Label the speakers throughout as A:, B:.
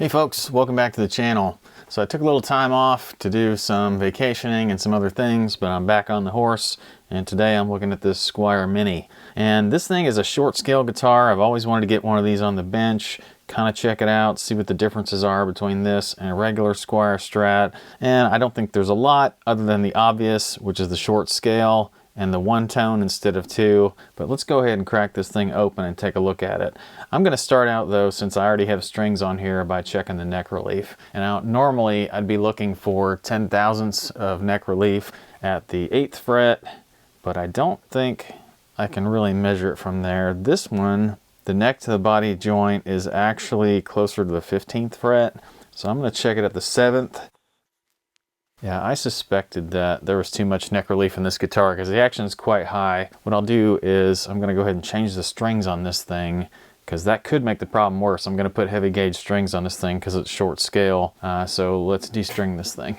A: Hey folks, welcome back to the channel. So I took a little time off to do some vacationing and some other things, but I'm back on the horse, and today I'm looking at this Squier Mini. And this thing is a short scale guitar. I've always wanted to get one of these on the bench, kind of check it out, see what the differences are between this and a regular Squier Strat. And I don't think there's a lot other than the obvious, which is the short scale and the one tone instead of two. But let's go ahead and crack this thing open and take a look at it. I'm going to start out though, since I already have strings on here, by checking the neck relief. And now normally I'd be looking for 10/1000ths of neck relief at the 8th fret, but I don't think I can really measure it from there. This one, the neck to the body joint is actually closer to the 15th fret. So I'm going to check it at the 7th. Yeah, I suspected that there was too much neck relief in this guitar because the action is quite high. What I'll do is I'm going to go ahead and change the strings on this thing, because that could make the problem worse. I'm going to put heavy gauge strings on this thing because it's short scale. So let's de-string this thing.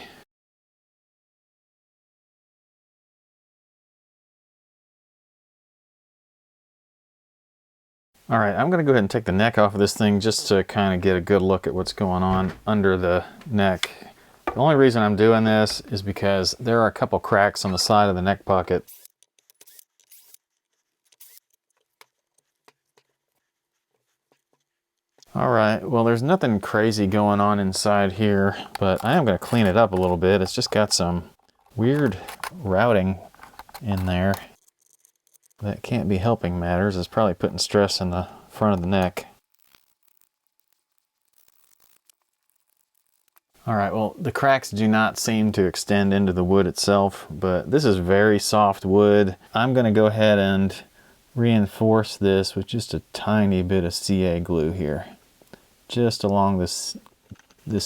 A: All right, I'm going to go ahead and take the neck off of this thing just to kind of get a good look at what's going on under the neck. The only reason I'm doing this is because there are a couple cracks on the side of the neck pocket. All right, well, there's nothing crazy going on inside here, but I am going to clean it up a little bit. It's just got some weird routing in there that can't be helping matters. It's probably putting stress in the front of the neck. All right, well, the cracks do not seem to extend into the wood itself, but this is very soft wood. I'm going to go ahead and reinforce this with just a tiny bit of CA glue here, just along this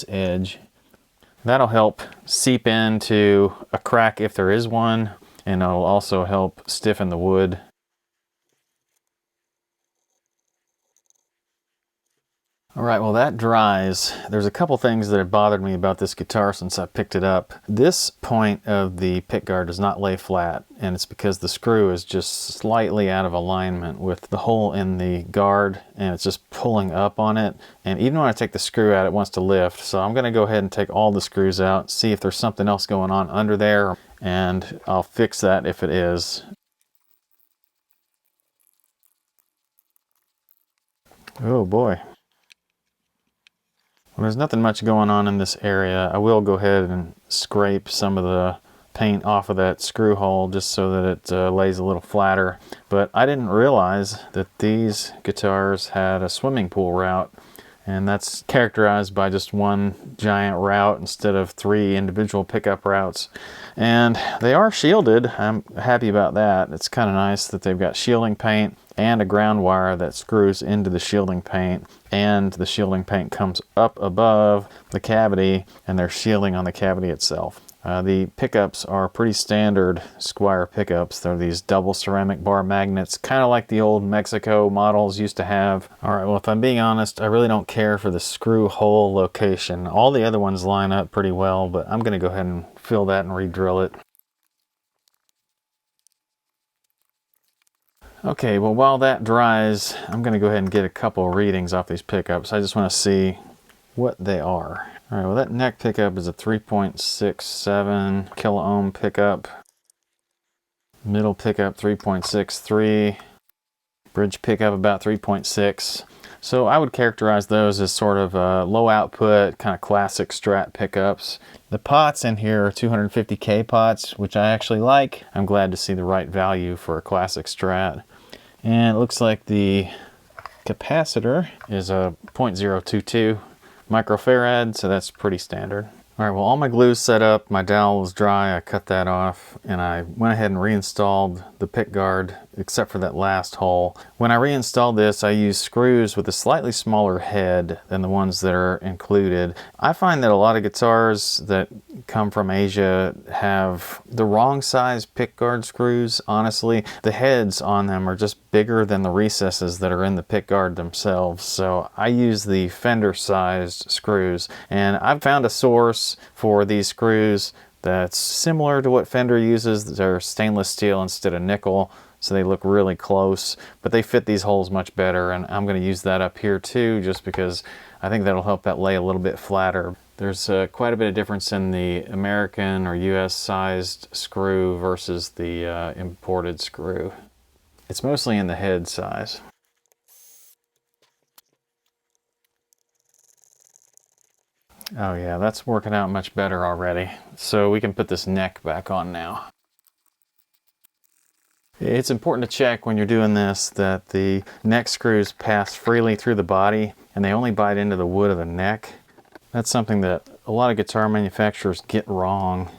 A: edge. That'll help seep into a crack if there is one, and it'll also help stiffen the wood. All right, well, that dries. There's a couple things that have bothered me about this guitar since I picked it up. This point of the pickguard does not lay flat, and it's because the screw is just slightly out of alignment with the hole in the guard, and it's just pulling up on it. And even when I take the screw out, it wants to lift. So I'm going to go ahead and take all the screws out, see if there's something else going on under there, and I'll fix that if it is. Oh boy. Well, there's nothing much going on in this area. I will go ahead and scrape some of the paint off of that screw hole just so that it lays a little flatter. But I didn't realize that these guitars had a swimming pool route, and that's characterized by just one giant route instead of 3 individual pickup routes. And they are shielded. I'm happy about that. It's kind of nice that they've got shielding paint and a ground wire that screws into the shielding paint, and the shielding paint comes up above the cavity, and there's shielding on the cavity itself. The pickups are pretty standard Squier pickups. They're these double ceramic bar magnets, kind of like the old Mexico models used to have. All right, well, if I'm being honest, I really don't care for the screw hole location. All the other ones line up pretty well, but I'm going to go ahead and fill that and re-drill it. Okay, well, while that dries, I'm going to go ahead and get a couple readings off these pickups. I just want to see what they are. All right, well, that neck pickup is a 3.67 kilo ohm pickup. Middle pickup 3.63. Bridge pickup about 3.6. So I would characterize those as sort of low output, kind of classic Strat pickups. The pots in here are 250K pots, which I actually like. I'm glad to see the right value for a classic Strat. And it looks like the capacitor is a 0.022 microfarad, so that's pretty standard. All right, well, all my glue's set up, my dowel was dry, I cut that off, and I went ahead and reinstalled the pickguard, except for that last hole. When I reinstalled this, I used screws with a slightly smaller head than the ones that are included. I find that a lot of guitars that come from Asia have the wrong size pickguard screws, honestly. The heads on them are just bigger than the recesses that are in the pickguard themselves, so I use the fender-sized screws, and I've found a source for these screws that's similar to what Fender uses. They're stainless steel instead of nickel, so they look really close, but they fit these holes much better, and I'm going to use that up here too, just because I think that'll help that lay a little bit flatter. There's quite a bit of difference in the American or US sized screw versus the imported screw. It's mostly in the head size. Oh yeah, that's working out much better already. So we can put this neck back on now. It's important to check when you're doing this that the neck screws pass freely through the body and they only bite into the wood of the neck. That's something that a lot of guitar manufacturers get wrong.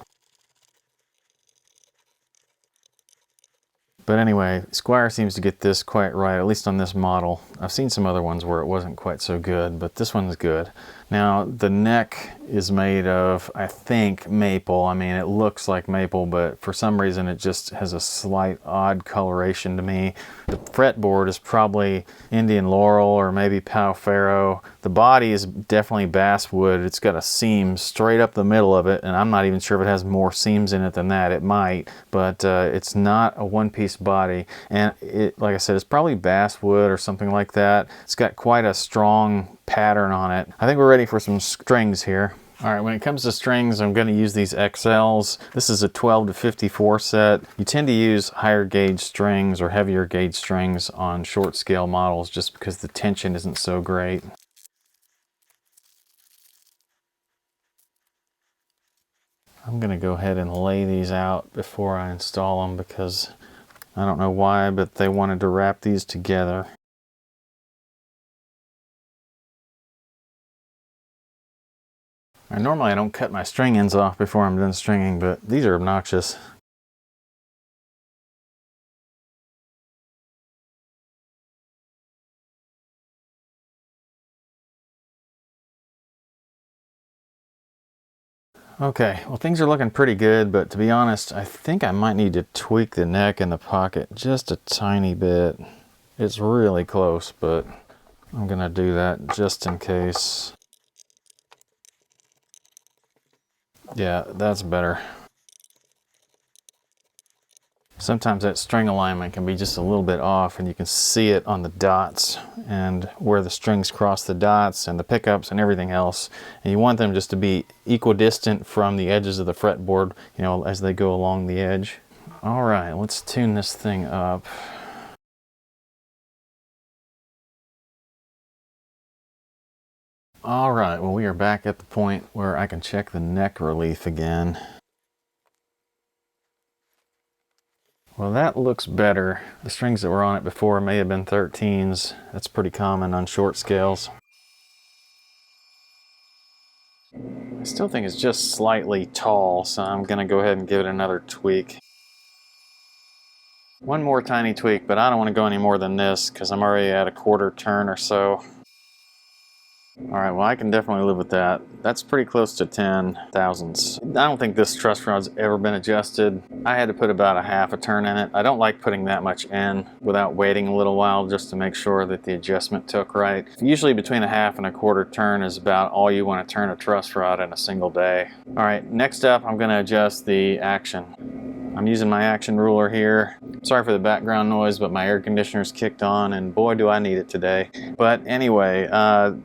A: But anyway, Squier seems to get this quite right, at least on this model. I've seen some other ones where it wasn't quite so good, but this one's good. Now, the neck is made of, I think, maple. I mean, it looks like maple, but for some reason it just has a slight odd coloration to me. The fretboard is probably Indian laurel or maybe pau ferro. The body is definitely basswood. It's got a seam straight up the middle of it, and I'm not even sure if it has more seams in it than that. It might, but it's not a one-piece body. And it, like I said, it's probably basswood or something like that. It's got quite a strong pattern on it. I think we're ready for some strings here. All right, when it comes to strings, I'm going to use these XLs. This is a 12 to 54 set. You tend to use higher gauge strings or heavier gauge strings on short scale models just because the tension isn't so great. I'm going to go ahead and lay these out before I install them because I don't know why, but they wanted to wrap these together. Normally I don't cut my string ends off before I'm done stringing, but these are obnoxious. Okay, well things are looking pretty good, but to be honest, I think I might need to tweak the neck and the pocket just a tiny bit. It's really close, but I'm gonna do that just in case. Yeah, that's better. Sometimes that string alignment can be just a little bit off, and you can see it on the dots and where the strings cross the dots and the pickups and everything else. And you want them just to be equidistant from the edges of the fretboard, you know, as they go along the edge. All right, let's tune this thing up. All right, well, we are back at the point where I can check the neck relief again. Well, that looks better. The strings that were on it before may have been 13s. That's pretty common on short scales. I still think it's just slightly tall, so I'm gonna go ahead and give it another tweak. One more tiny tweak, but I don't want to go any more than this because I'm already at a quarter turn or so. Alright, well I can definitely live with that. That's pretty close to 10 thousandths. I don't think this truss rod's ever been adjusted. I had to put about a half a turn in it. I don't like putting that much in without waiting a little while just to make sure that the adjustment took right. Usually between a half and a quarter turn is about all you want to turn a truss rod in a single day. Alright, next up I'm going to adjust the action. I'm using my action ruler here. Sorry for the background noise, but my air conditioner's kicked on and boy do I need it today. But anyway,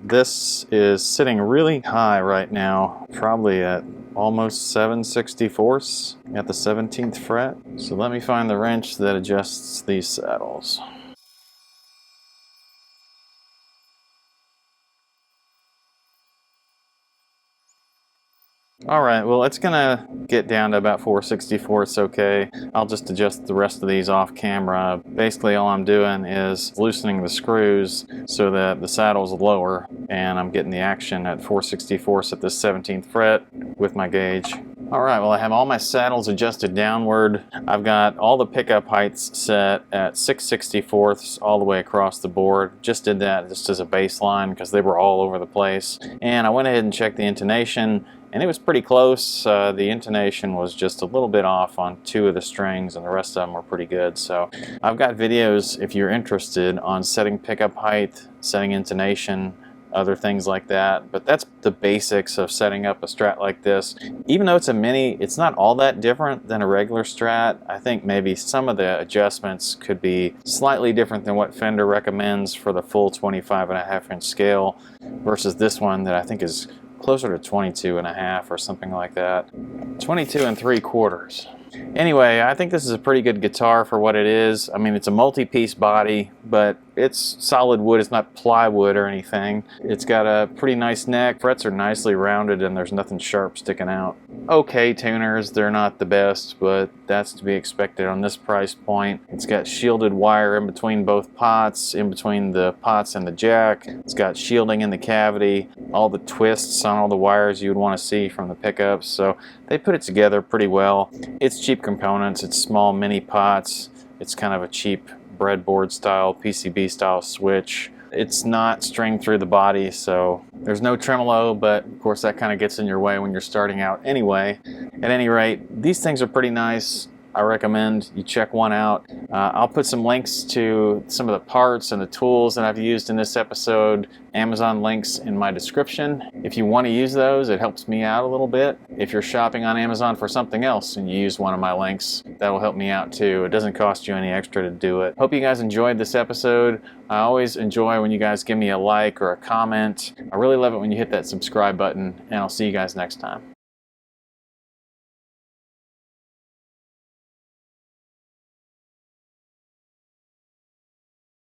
A: this is sitting really high right now, probably at almost 7/64 at the 17th fret. So let me find the wrench that adjusts these saddles. Alright, well it's gonna get down to about 4/64, it's okay. I'll just adjust the rest of these off camera. Basically all I'm doing is loosening the screws so that the saddle's lower and I'm getting the action at 4/64 at the 17th fret with my gauge. Alright, well I have all my saddles adjusted downward. I've got all the pickup heights set at 6/64 all the way across the board. Just did that just as a baseline because they were all over the place. And I went ahead and checked the intonation, and it was pretty close. The intonation was just a little bit off on 2 of the strings, and the rest of them were pretty good. So I've got videos, if you're interested, on setting pickup height, setting intonation, other things like that. But that's the basics of setting up a Strat like this. Even though it's a Mini, it's not all that different than a regular Strat. I think maybe some of the adjustments could be slightly different than what Fender recommends for the full 25.5-inch scale versus this one that I think is closer to 22.5 or something like that. 22 3/4. Anyway, I think this is a pretty good guitar for what it is. I mean, it's a multi-piece body, but it's solid wood. It's not plywood or anything. It's got a pretty nice neck. Frets are nicely rounded and there's nothing sharp sticking out. Okay tuners, they're not the best, but that's to be expected on this price point. It's got shielded wire in between both pots, in between the pots and the jack. It's got shielding in the cavity, all the twists on all the wires you would want to see from the pickups. So they put it together pretty well. It's cheap components. It's small mini pots. It's kind of a cheap breadboard style, PCB style switch. It's not stringed through the body, so there's no tremolo, but of course that kind of gets in your way when you're starting out anyway. At any rate, these things are pretty nice. I recommend you check one out. I'll put some links to some of the parts and the tools that I've used in this episode, Amazon links in my description. If you want to use those, it helps me out a little bit. If you're shopping on Amazon for something else and you use one of my links, that'll help me out too. It doesn't cost you any extra to do it. Hope you guys enjoyed this episode. I always enjoy when you guys give me a like or a comment. I really love it when you hit that subscribe button, and I'll see you guys next time.